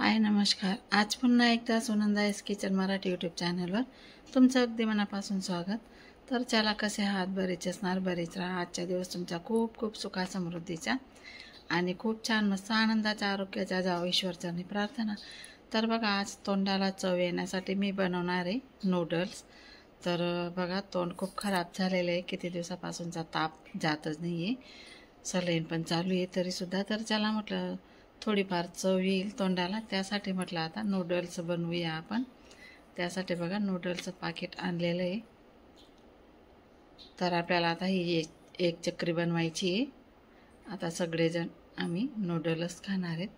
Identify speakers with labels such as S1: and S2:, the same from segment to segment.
S1: हाय नमस्कार. आज पुन्हा एकदा सुनंदाईस किचन मराठी यूट्यूब चॅनलवर तुमचं अगदी मनापासून स्वागत. तर चला, कसे आहात? बरेच असणार, बरेच राहा. आजचा दिवस तुमचा खूप खूप सुखा समृद्धीचा आणि खूप छान मस्त आनंदाच्या आरोग्याच्या जावं ईश्वरचरणी प्रार्थना. तर बघा, आज तोंडाला चव येण्यासाठी मी बनवणार आहे नूडल्स. तर बघा, तोंड खूप खराब झालेलं आहे, किती दिवसापासूनचा ताप जातच नाही आहे, सलाईन पण चालू आहे तरीसुद्धा. तर चला म्हटलं थोडीफार चव येईल तोंडाला, त्यासाठी म्हटलं आता नूडल्स बनवूया आपण. त्यासाठी बघा नूडल्सचं पाकिट आणलेलं आहे. तर आपल्याला आता ही एक चक्री बनवायची आहे. आता सगळेजण आम्ही नूडल्स खाणार आहेत.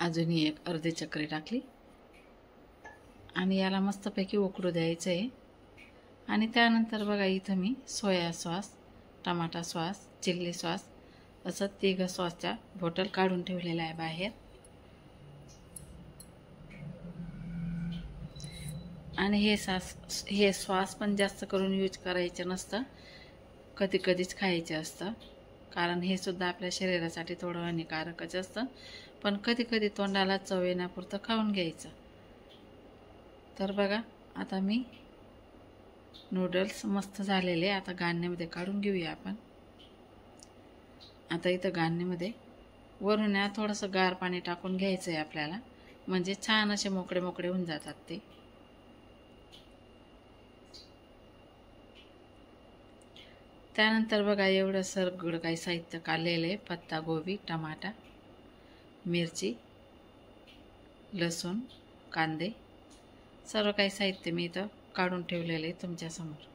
S1: अजूनही एक अर्धी चक्री टाकली आणि याला मस्तपैकी उकळू द्यायचं आहे. आणि त्यानंतर बघा, इथं मी सोया सॉस, टमाटा सॉस, चिल्ली सॉस असं 3 सॉसच्या बॉटल काढून ठेवलेल्या आहे बाहेर. आणि हे सॉस पण जास्त करून यूज करायचं नसतं, कधी कधीच खायचं असतं, कारण हे सुद्धा आपल्या शरीरासाठी थोडं हानिकारकच असतं. पण कधी कधी तोंडाला चव येण्यापुरतं खाऊन घ्यायचं. तर बघा, आता मी नूडल्स मस्त झालेले आता गाळणीमध्ये काढून घेऊया आपण. आता इथं गाळणीमध्ये वरून थोडंसं गार पाणी टाकून घ्यायचं आहे आपल्याला, म्हणजे छान असे मोकळे मोकळे होऊन जातात ते. त्यानंतर बघा, एवढं सगळं काही साहित्य काढलेलं आहे. पत्ता गोबी, टमाटा, मिरची, लसूण, कांदे, सर्व काही साहित्य मी इथं काढून ठेवलेलं आहे तुमच्यासमोर.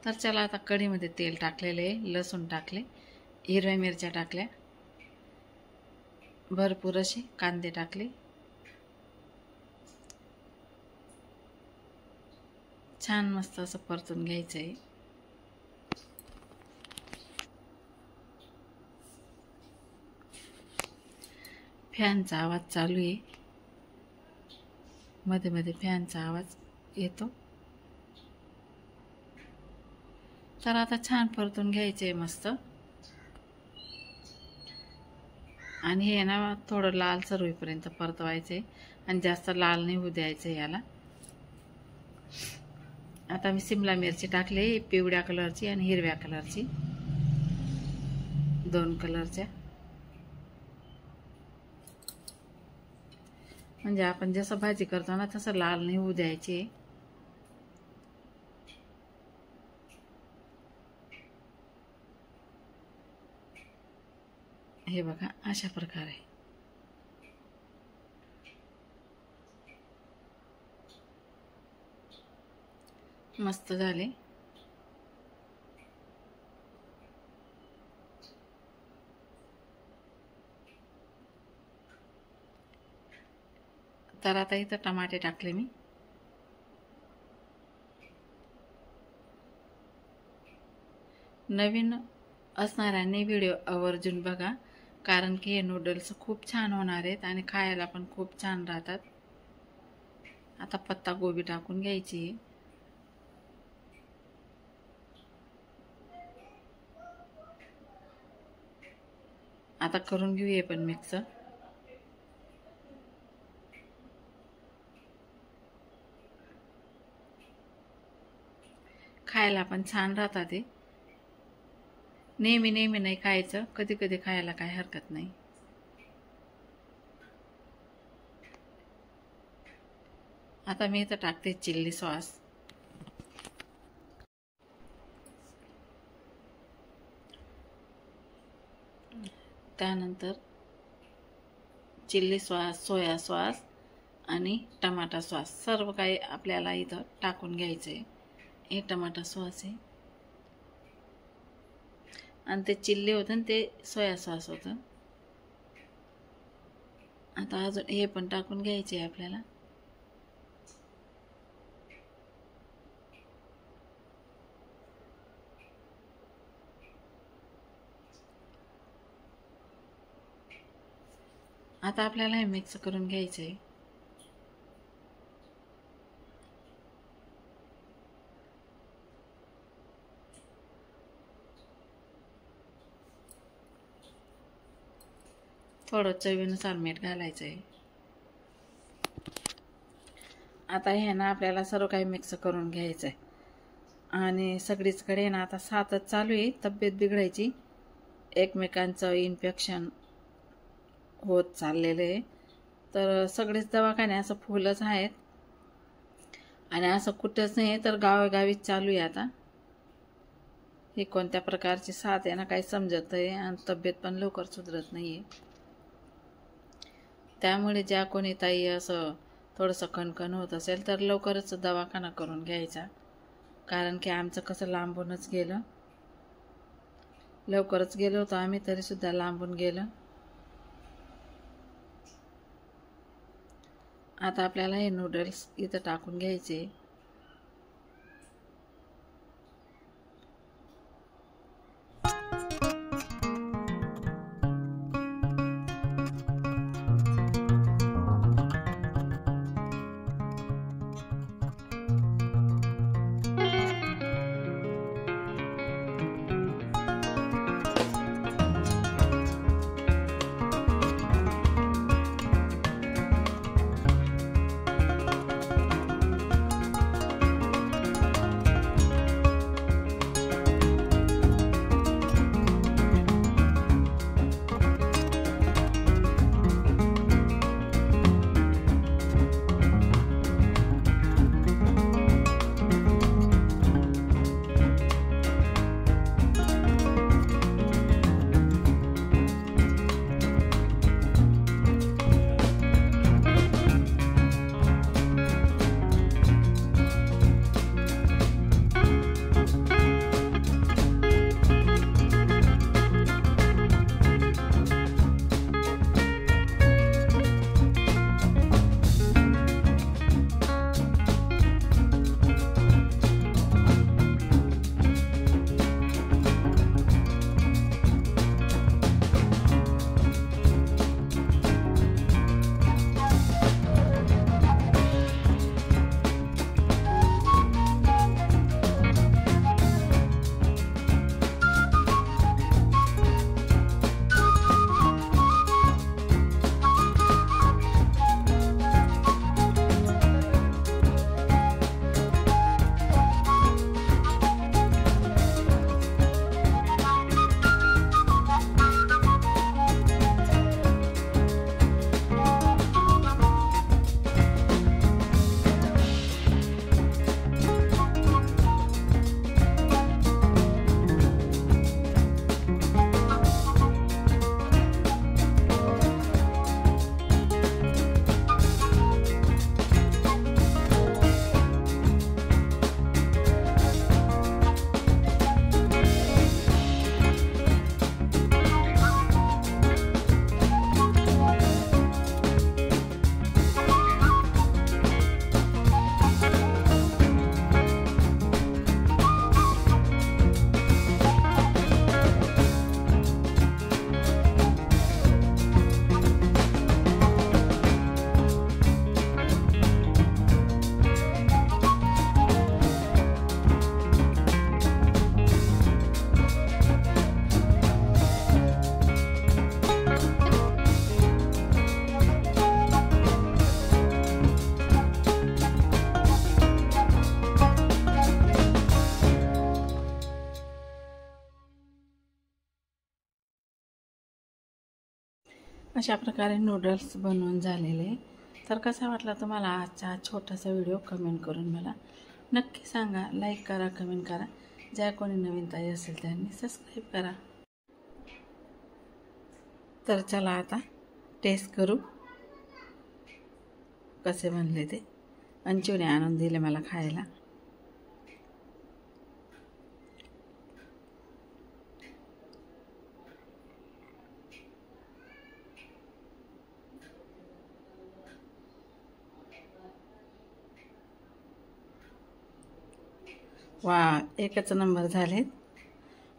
S1: तर चला, आता कढीमध्ये तेल टाकलेले आहे, लसूण टाकले, हिरव्या मिरच्या टाकल्या, भरपूर असे कांदे टाकले, छान मस्त असं परतून घ्यायचं आहे. फॅनचा आवाज चालू आहे, मध्ये मध्ये फॅनचा आवाज येतो. तर आता छान परतून घ्यायचे मस्त. आणि हे ना थोडं लालसर होईपर्यंत परतवायचे आणि जास्त लाल नाही होऊ द्यायचं याला. आता मी सिमला मिरची टाकली, पिवळ्या कलरची आणि हिरव्या कलरची, 2 कलरच्या. म्हणजे आपण जसं भाजी करतो ना तसं लाल नाही होऊ द्यायची. हे बघा, अशा प्रकारे मस्त झाले. तर आता इथं टमाटे टाकले मी. नवीन असणाऱ्यांनी व्हिडिओ आवर्जून बघा, कारण की हे नूडल्स खूप छान होणार आहेत आणि खायला पण खूप छान राहतात. आता पत्ता गोबी टाकून घ्यायची. आता करून घेऊया पण मिक्स. खायला पण छान राहतात ते. नेहमी नेहमी नाही खायचं, कधी कधी खायला काही हरकत नाही. आता मी इथं टाकते चिल्ली सॉस. त्यानंतर चिल्ली सॉस, सोया सॉस आणि टमाटा सॉस सर्व काही आपल्याला इथं टाकून घ्यायचं आहे. हे टमाटा सॉस आहे आणि ते चिल्ली होतं आणि ते सोया सॉस होतं. आता अजून हे पण टाकून घ्यायचे आहे आपल्याला. आता आपल्याला हे मिक्स करून घ्यायचं आहे. थोडं चवीनुसार मीठ घालायचं आहे। आता हे ना आपल्याला सर्व काही मिक्स करून घ्यायचं आहे आणि सगळीचकडे ना आता साथच चालू आहे तब्येत बिघडायची, एकमेकांचं इन्फेक्शन होत चाललेलं आहे। तर सगळेच दवाखाने असं फुलच आहेत आणि असं कुठंच नाही तर गावोगावीच चालू आहे। आता ही कोणत्या प्रकारची साथ आहे ना काही समजत आहे आणि तब्येत पण लवकर सुधरत नाही आहे। त्यामुळे ज्या कोणी ताई असं थोडंसं कणकण होत असेल तर लवकरच दवाखाना करून घ्यायचा, कारण की आमचं कसं लांबूनच गेलं, लवकरच गेलो होतो आम्ही तरीसुद्धा लांबून गेलं। आता आपल्याला हे नूडल्स इथं टाकून घ्यायचे। अशा प्रकारे नूडल्स बनवून झालेले। तर कसा वाटला तुम्हाला आजचा हा छोटासा व्हिडिओ कमेंट करून मला नक्की सांगा। लाईक करा, कमेंट करा, ज्या कोणी नवीन ताई असेल त्यांनी सबस्क्राईब करा। तर चला आता टेस्ट करू कसे बनले ते। अंचूने आणून दिले मला खायला। वा, एकच नंबर झालेत,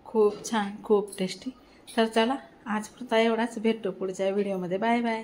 S1: खूप छान, खूप टेस्टी। तर चला आज पुरता एवढाच, भेटू पुढच्या व्हिडिओमध्ये। Bye bye.